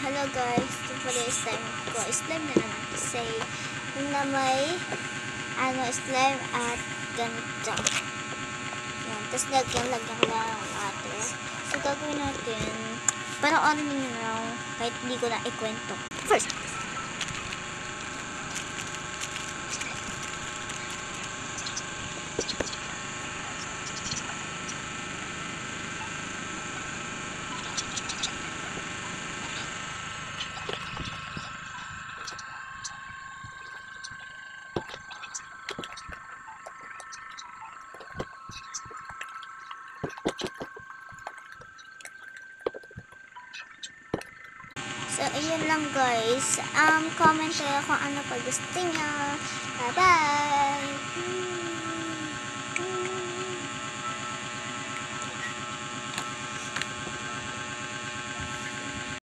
Hello guys, for this time ko, slime na naman kasi yung na may slime at ganito. Yan, tapos lagyan ko lang ng water. So gagawin natin, parang nyo lang, kahit hindi ko na ikwento. First, so, ayun lang guys. Comment kayo kung ano pa gusto nyo. Bye-bye!